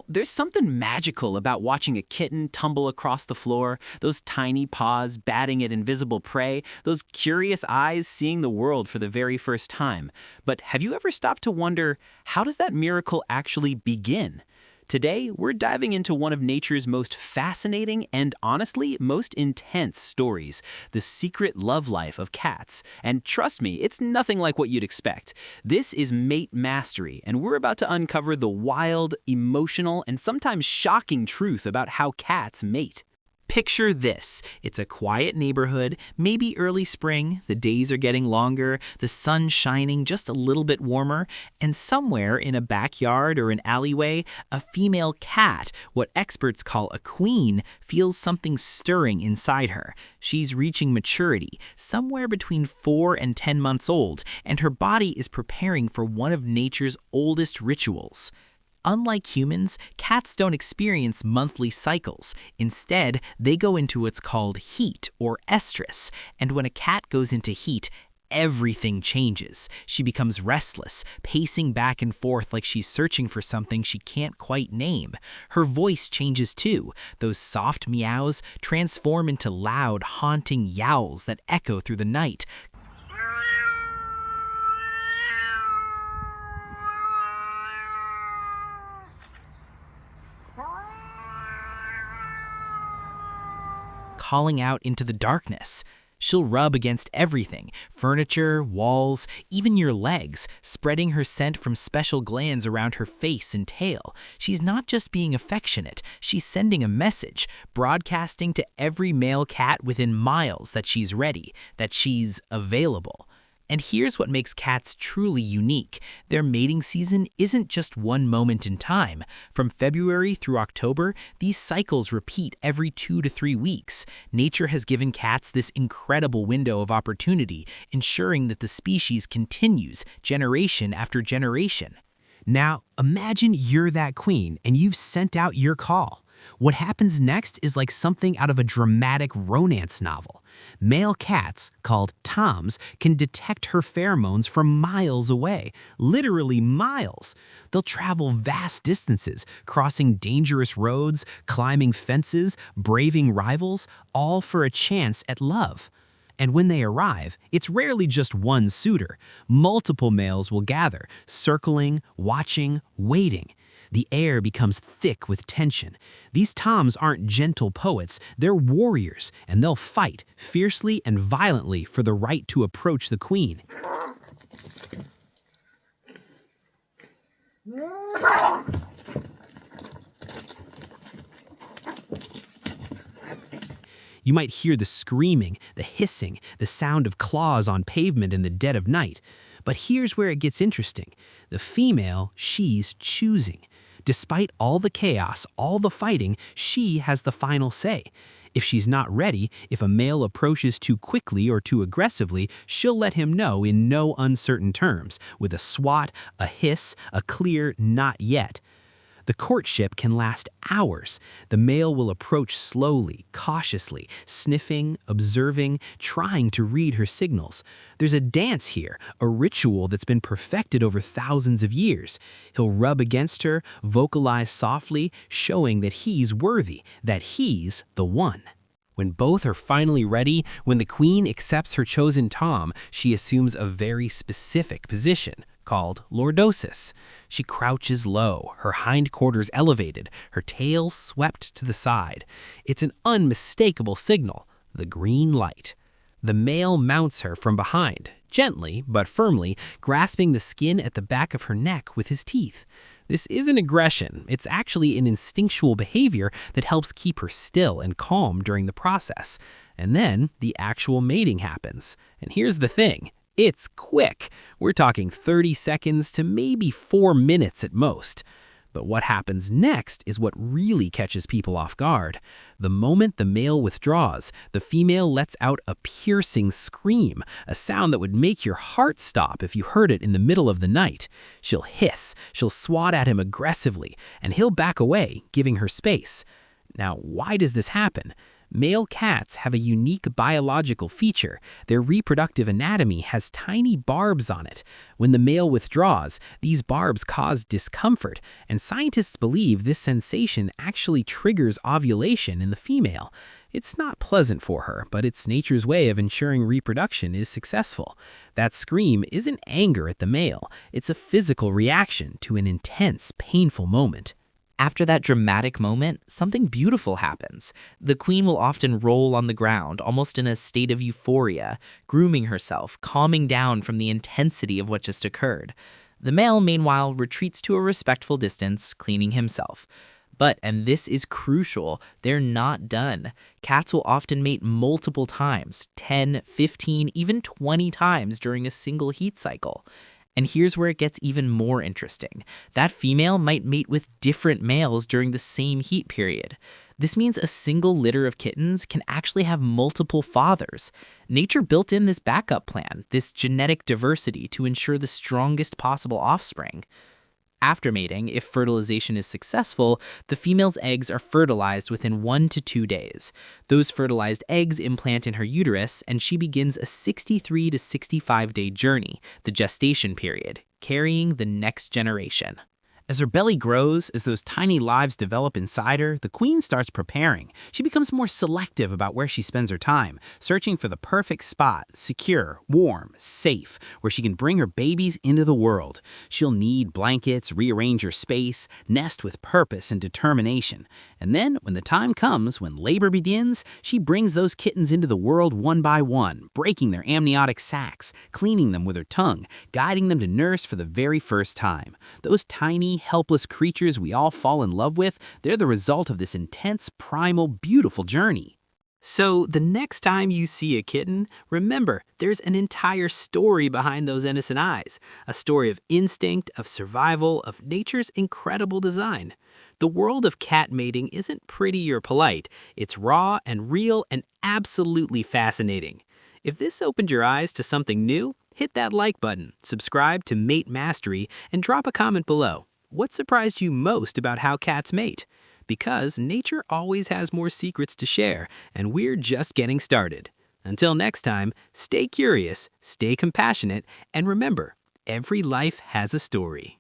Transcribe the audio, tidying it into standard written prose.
There's something magical about watching a kitten tumble across the floor, those tiny paws batting at invisible prey, those curious eyes seeing the world for the very first time. But have you ever stopped to wonder, how does that miracle actually begin? Today, we're diving into one of nature's most fascinating and honestly most intense stories, the secret love life of cats. And trust me, it's nothing like what you'd expect. This is Mate Mastery, and we're about to uncover the wild, emotional, and sometimes shocking truth about how cats mate. Picture this. It's a quiet neighborhood, maybe early spring, the days are getting longer, the sun shining just a little bit warmer, and somewhere in a backyard or an alleyway, a female cat, what experts call a queen, feels something stirring inside her. She's reaching maturity, somewhere between 4 and 10 months old, and her body is preparing for one of nature's oldest rituals. Unlike humans, cats don't experience monthly cycles. Instead, they go into what's called heat or estrus, and when a cat goes into heat, everything changes. She becomes restless, pacing back and forth like she's searching for something she can't quite name. Her voice changes too. Those soft meows transform into loud, haunting yowls that echo through the night. Calling out into the darkness. She'll rub against everything, furniture, walls, even your legs, spreading her scent from special glands around her face and tail. She's not just being affectionate, she's sending a message, broadcasting to every male cat within miles that she's ready, that she's available. And here's what makes cats truly unique. Their mating season isn't just one moment in time. From February through October, these cycles repeat every 2 to 3 weeks. Nature has given cats this incredible window of opportunity, ensuring that the species continues generation after generation. Now, imagine you're that queen and you've sent out your call. What happens next is like something out of a dramatic romance novel. Male cats, called toms, can detect her pheromones from miles away, literally miles. They'll travel vast distances, crossing dangerous roads, climbing fences, braving rivals, all for a chance at love. And when they arrive, it's rarely just one suitor. Multiple males will gather, circling, watching, waiting. The air becomes thick with tension. These toms aren't gentle poets, they're warriors, and they'll fight fiercely and violently for the right to approach the queen. You might hear the screaming, the hissing, the sound of claws on pavement in the dead of night. But here's where it gets interesting. The female, she's choosing. Despite all the chaos, all the fighting, she has the final say. If she's not ready, if a male approaches too quickly or too aggressively, she'll let him know in no uncertain terms, with a swat, a hiss, a clear not yet. The courtship can last hours. The male will approach slowly, cautiously, sniffing, observing, trying to read her signals. There's a dance here, a ritual that's been perfected over thousands of years. He'll rub against her, vocalize softly, showing that he's worthy, that he's the one. When both are finally ready, when the queen accepts her chosen tom, she assumes a very specific position, called lordosis. She crouches low, her hindquarters elevated, her tail swept to the side. It's an unmistakable signal, the green light. The male mounts her from behind, gently but firmly, grasping the skin at the back of her neck with his teeth. This isn't aggression, it's actually an instinctual behavior that helps keep her still and calm during the process. And then the actual mating happens. And here's the thing. It's quick. We're talking 30 seconds to maybe 4 minutes at most. But what happens next is what really catches people off guard. The moment the male withdraws, the female lets out a piercing scream, a sound that would make your heart stop if you heard it in the middle of the night. She'll hiss, she'll swat at him aggressively, and he'll back away, giving her space. Now, why does this happen? Male cats have a unique biological feature. Their reproductive anatomy has tiny barbs on it. When the male withdraws, these barbs cause discomfort, and scientists believe this sensation actually triggers ovulation in the female. It's not pleasant for her, but it's nature's way of ensuring reproduction is successful. That scream isn't anger at the male, it's a physical reaction to an intense, painful moment. After that dramatic moment, something beautiful happens. The queen will often roll on the ground, almost in a state of euphoria, grooming herself, calming down from the intensity of what just occurred. The male, meanwhile, retreats to a respectful distance, cleaning himself. But, and this is crucial, they're not done. Cats will often mate multiple times, 10, 15, even 20 times during a single heat cycle. And here's where it gets even more interesting. That female might mate with different males during the same heat period. This means a single litter of kittens can actually have multiple fathers. Nature built in this backup plan, this genetic diversity to ensure the strongest possible offspring. After mating, if fertilization is successful, the female's eggs are fertilized within 1 to 2 days. Those fertilized eggs implant in her uterus, and she begins a 63 to 65-day journey, the gestation period, carrying the next generation. As her belly grows, as those tiny lives develop inside her, the queen starts preparing. She becomes more selective about where she spends her time, searching for the perfect spot, secure, warm, safe, where she can bring her babies into the world. She'll knead blankets, rearrange her space, nest with purpose and determination. And then, when the time comes, when labor begins, she brings those kittens into the world one by one, breaking their amniotic sacs, cleaning them with her tongue, guiding them to nurse for the very first time. Those tiny, helpless creatures we all fall in love with, they're the result of this intense, primal, beautiful journey. So the next time you see a kitten, remember, there's an entire story behind those innocent eyes. A story of instinct, of survival, of nature's incredible design. The world of cat mating isn't pretty or polite. It's raw and real and absolutely fascinating. If this opened your eyes to something new, hit that like button, subscribe to Mate Mastery, and drop a comment below. What surprised you most about how cats mate? Because nature always has more secrets to share, and we're just getting started. Until next time, stay curious, stay compassionate, and remember, every life has a story.